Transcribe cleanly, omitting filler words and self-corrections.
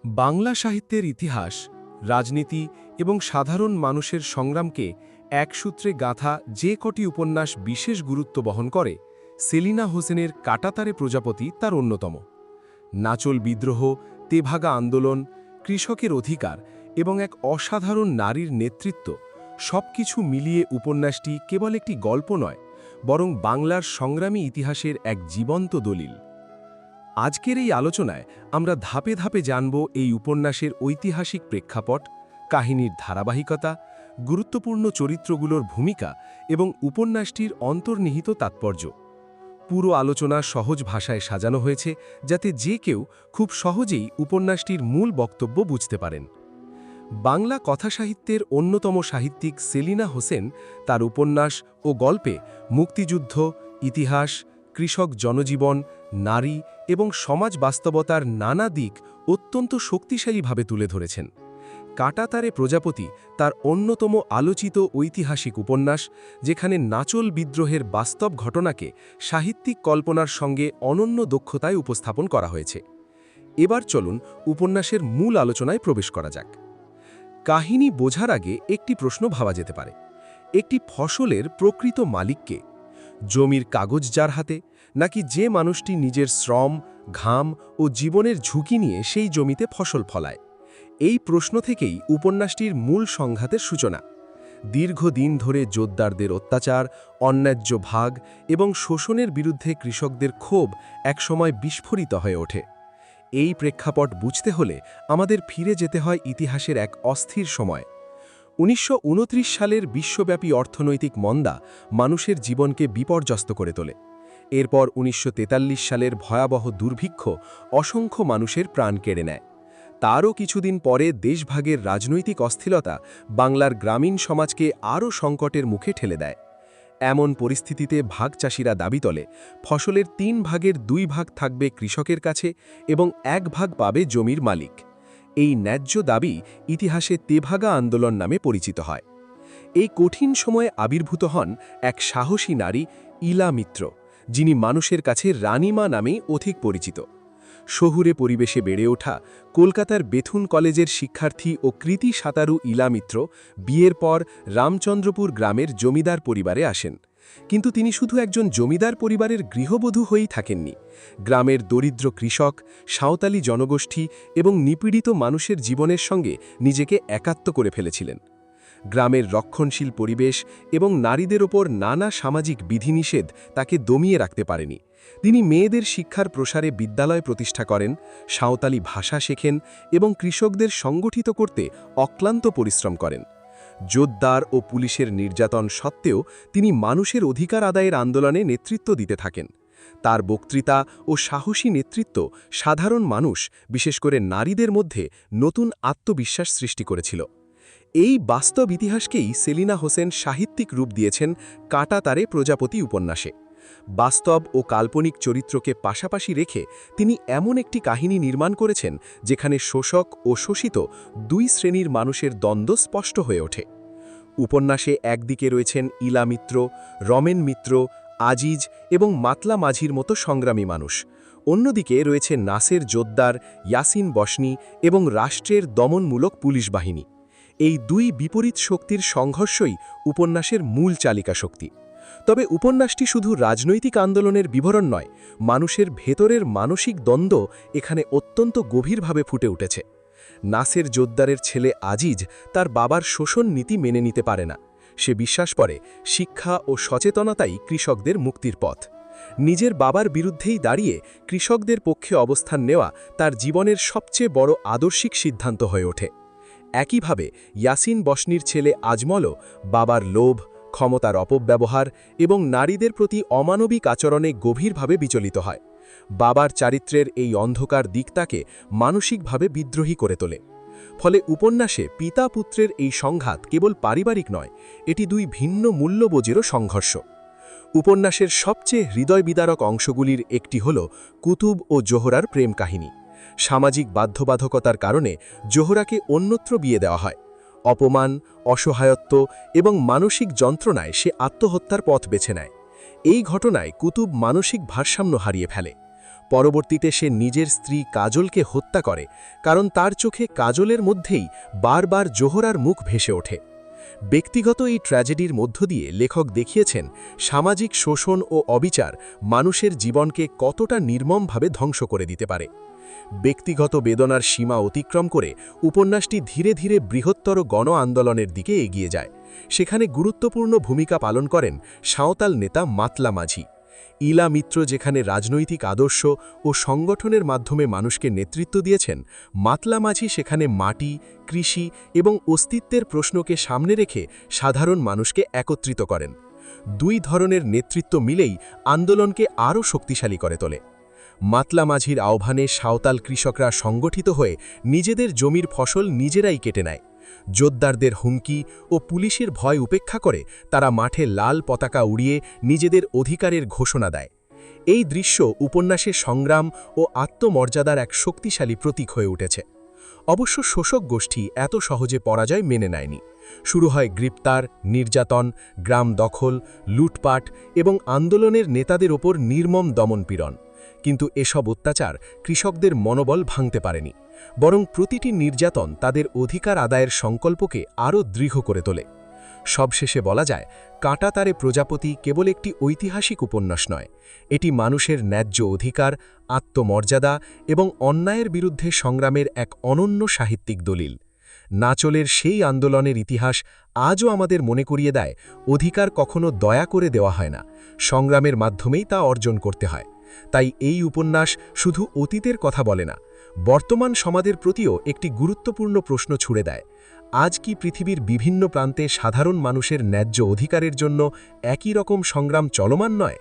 বাংলা সাহিত্যের ইতিহাস, রাজনীতি এবং সাধারণ মানুষের সংগ্রামকে এক সূত্রে গাঁথা যে কটি উপন্যাস বিশেষ গুরুত্ব বহন করে, সেলিনা হোসেনের কাঁটাতারে প্রজাপতি তার অন্যতম। নাচল বিদ্রোহ, তেভাগা আন্দোলন, কৃষকের অধিকার এবং এক অসাধারণ নারীর নেতৃত্ব সবকিছু মিলিয়ে উপন্যাসটি কেবল একটি গল্প নয়, বরং বাংলার সংগ্রামী ইতিহাসের এক জীবন্ত দলিল। আজকের এই আলোচনায় আমরা ধাপে ধাপে জানব এই উপন্যাসের ঐতিহাসিক প্রেক্ষাপট, কাহিনীর ধারাবাহিকতা, গুরুত্বপূর্ণ চরিত্রগুলোর ভূমিকা এবং উপন্যাসটির অন্তর্নিহিত তাৎপর্য। পুরো আলোচনা সহজ ভাষায় সাজানো হয়েছে, যাতে যে কেউ খুব সহজেই উপন্যাসটির মূল বক্তব্য বুঝতে পারেন। বাংলা কথাসাহিত্যের অন্যতম সাহিত্যিক সেলিনা হোসেন তার উপন্যাস ও গল্পে মুক্তিযুদ্ধ, ইতিহাস, কৃষক জনজীবন, নারী এবং সমাজ বাস্তবতার নানা দিক অত্যন্ত শক্তিশালীভাবে তুলে ধরেছেন। কাঁটাতারে প্রজাপতি তার অন্যতম আলোচিত ঐতিহাসিক উপন্যাস, যেখানে নাচল বিদ্রোহের বাস্তব ঘটনাকে সাহিত্যিক কল্পনার সঙ্গে অনন্য দক্ষতায় উপস্থাপন করা হয়েছে। এবার চলুন উপন্যাসের মূল আলোচনায় প্রবেশ করা যাক। কাহিনী বোঝার আগে একটি প্রশ্ন ভাবা যেতে পারে: একটি ফসলের প্রকৃত মালিককে? জমির কাগজ যার হাতে, নাকি যে মানুষটি নিজের শ্রম, ঘাম ও জীবনের ঝুঁকি নিয়ে সেই জমিতে ফসল ফলায়? এই প্রশ্ন থেকেই উপন্যাসটির মূল সংঘাতের সূচনা। দীর্ঘদিন ধরে জোতদারদের অত্যাচার, অন্যায্য ভাগ এবং শোষণের বিরুদ্ধে কৃষকদের ক্ষোভ একসময় বিস্ফোরিত হয়ে ওঠে। এই প্রেক্ষাপট বুঝতে হলে আমাদের ফিরে যেতে হয় ইতিহাসের এক অস্থির সময়। ১৯২৯ সালের বিশ্বব্যাপী অর্থনৈতিক মন্দা মানুষের জীবনকে বিপর্যস্ত করে তোলে। এরপর ১৯৪৩ সালের ভয়াবহ দুর্ভিক্ষ অসংখ্য মানুষের প্রাণ কেড়ে নেয়। তারও কিছুদিন পরে দেশভাগের রাজনৈতিক অস্থিরতা বাংলার গ্রামীণ সমাজকে আরও সংকটের মুখে ঠেলে দেয়। এমন পরিস্থিতিতে ভাগচাষিরা দাবি তোলে, ফসলের ৩ ভাগের ২ ভাগ থাকবে কৃষকের কাছে এবং ১ ভাগ পাবে জমির মালিক। এই ন্যায্য দাবি ইতিহাসে তেভাগা আন্দোলন নামে পরিচিত হয়। এই কঠিন সময়ে আবির্ভূত হন এক সাহসী নারী, ইলা মিত্র, যিনি মানুষের কাছে রানীমা নামেই অধিক পরিচিত। শহুরে পরিবেশে বেড়ে ওঠা কলকাতার বেথুন কলেজের শিক্ষার্থী ও কৃতি সাঁতারু ইলা মিত্র বিয়ের পর রামচন্দ্রপুর গ্রামের জমিদার পরিবারে আসেন। কিন্তু তিনি শুধু একজন জমিদার পরিবারের গৃহবধূ হয়েই থাকেননি। গ্রামের দরিদ্র কৃষক, সাঁওতালি জনগোষ্ঠী এবং নিপীড়িত মানুষের জীবনের সঙ্গে নিজেকে একাত্ম করে ফেলেছিলেন। গ্রামের রক্ষণশীল পরিবেশ এবং নারীদের ওপর নানা সামাজিক বিধিনিষেধ তাকে দমিয়ে রাখতে পারেনি। তিনি মেয়েদের শিক্ষার প্রসারে বিদ্যালয় প্রতিষ্ঠা করেন, সাঁওতালি ভাষা শেখেন এবং কৃষকদের সংগঠিত করতে অক্লান্ত পরিশ্রম করেন। জোতদার ও পুলিশের নির্যাতন সত্ত্বেও তিনি মানুষের অধিকার আদায়ের আন্দোলনে নেতৃত্ব দিতে থাকেন। তার বক্তৃতা ও সাহসী নেতৃত্ব সাধারণ মানুষ, বিশেষ করে নারীদের মধ্যে নতুন আত্মবিশ্বাস সৃষ্টি করেছিল। এই বাস্তব ইতিহাসকেই সেলিনা হোসেন সাহিত্যিক রূপ দিয়েছেন কাঁটাতারে প্রজাপতি উপন্যাসে। বাস্তব ও কাল্পনিক চরিত্রকে পাশাপাশি রেখে তিনি এমন একটি কাহিনী নির্মাণ করেছেন যেখানে শোষক ও শোষিত দুই শ্রেণীর মানুষের দ্বন্দ্ব স্পষ্ট হয়ে ওঠে। উপন্যাসে একদিকে রয়েছেন ইলা মিত্র, রমেন মিত্র, আজিজ এবং মাতলা মাঝির মতো সংগ্রামী মানুষ। অন্যদিকে রয়েছে নাসের জোতদার, ইয়াসিন বসনি এবং রাষ্ট্রের দমনমূলক পুলিশ বাহিনী। এই দুই বিপরীত শক্তির সংঘর্ষই উপন্যাসের মূল চালিকা শক্তি। তবে উপন্যাসটি শুধু রাজনৈতিক আন্দোলনের বিবরণ নয়, মানুষের ভেতরের মানসিক দ্বন্দ্ব এখানে অত্যন্ত গভীরভাবে ফুটে উঠেছে। নাসের জোতদারের ছেলে আজিজ তার বাবার শোষণ নীতি মেনে নিতে পারে না। সে বিশ্বাস করে শিক্ষা ও সচেতনতাই কৃষকদের মুক্তির পথ। নিজের বাবার বিরুদ্ধেই দাঁড়িয়ে কৃষকদের পক্ষে অবস্থান নেওয়া তার জীবনের সবচেয়ে বড় আদর্শিক সিদ্ধান্ত হয়ে ওঠে। একইভাবে ইয়াসিন বসনির ছেলে আজমলও বাবার লোভ, ক্ষমতার অপব্যবহার এবং নারীদের প্রতি অমানবিক আচরণে গভীরভাবে বিচলিত হয়। বাবার চারিত্রের এই অন্ধকার দিক তাকে মানসিকভাবে বিদ্রোহী করে তোলে। ফলে উপন্যাসে পিতা-পুত্রের এই সংঘাত কেবল পারিবারিক নয়, এটি দুই ভিন্ন মূল্যবোঝেরও সংঘর্ষ। উপন্যাসের সবচেয়ে হৃদয়বিদারক অংশগুলির একটি হল কুতুব ও জোহরার প্রেম কাহিনী। সামাজিক বাধ্যবাধকতার কারণে জোহরাকে অন্যত্র বিয়ে দেওয়া হয়। অপমান, অসহায়ত্ব এবং মানসিক যন্ত্রণায় সে আত্মহত্যার পথ বেছে নেয়। এই ঘটনায় কুতুব মানসিক ভারসাম্য হারিয়ে ফেলে। পরবর্তীতে সে নিজের স্ত্রী কাজলকে হত্যা করে, কারণ তার চোখে কাজলের মধ্যেই বারবার জোহরার মুখ ভেসে ওঠে। ব্যক্তিগত এই ট্র্যাজেডির মধ্য দিয়ে লেখক দেখিয়েছেন সামাজিক শোষণ ও অবিচার মানুষের জীবনকে কতটা নির্মমভাবে ধ্বংস করে দিতে পারে। ব্যক্তিগত বেদনার সীমা অতিক্রম করে উপন্যাসটি ধীরে ধীরে বৃহত্তর গণ আন্দোলনের দিকে এগিয়ে যায়। সেখানে গুরুত্বপূর্ণ ভূমিকা পালন করেন সাঁওতাল নেতা মাতলা মাঝি। ইলা মিত্র যেখানে রাজনৈতিক আদর্শ ও সংগঠনের মাধ্যমে মানুষকে নেতৃত্ব দিয়েছেন, মাতলা মাঝি সেখানে মাটি, কৃষি এবং অস্তিত্বের প্রশ্নকে সামনে রেখে সাধারণ মানুষকে একত্রিত করেন। দুই ধরনের নেতৃত্ব মিলেই আন্দোলনকে আরও শক্তিশালী করে তোলে। মাতলা মাঝির আহ্বানে সাঁওতাল কৃষকরা সংগঠিত হয়ে নিজেদের জমির ফসল নিজেরাই কেটে নেয়। জোদ্দারদের হুমকি ও পুলিশের ভয় উপেক্ষা করে তারা মাঠে লাল পতাকা উড়িয়ে নিজেদের অধিকারের ঘোষণা দেয়। এই দৃশ্য উপন্যাসের সংগ্রাম ও আত্মমর্যাদার এক শক্তিশালী প্রতীক হয়ে উঠেছে। অবশ্য শোষক গোষ্ঠী এত সহজে পরাজয় মেনে নেয়নি। শুরু হয় গ্রেপ্তার, নির্যাতন, গ্রাম দখল, লুটপাট এবং আন্দোলনের নেতাদের ওপর নির্মম দমনপীড়ন। কিন্তু এসব অত্যাচার কৃষকদের মনোবল ভাঙতে পারেনি, বরং প্রতিটি নির্যাতন তাদের অধিকার আদায়ের সংকল্পকে আরও দৃঢ় করে তোলে। সবশেষে বলা যায়, কাঁটাতারে প্রজাপতি কেবল একটি ঐতিহাসিক উপন্যাস নয়, এটি মানুষের ন্যায্য অধিকার, আত্মমর্যাদা এবং অন্যায়ের বিরুদ্ধে সংগ্রামের এক অনন্য সাহিত্যিক দলিল। নাচলের সেই আন্দোলনের ইতিহাস আজও আমাদের মনে করিয়ে দেয়, অধিকার কখনো দয়া করে দেওয়া হয় না, সংগ্রামের মাধ্যমেই তা অর্জন করতে হয়। তাই এই উপন্যাস শুধু অতীতের কথা বলে না, বর্তমান সমাজের প্রতিও একটি গুরুত্বপূর্ণ প্রশ্ন ছুড়ে দেয়। আজ কি পৃথিবীর বিভিন্ন প্রান্তে সাধারণ মানুষের ন্যায্য অধিকারের জন্য একই রকম সংগ্রাম চলমান নয়?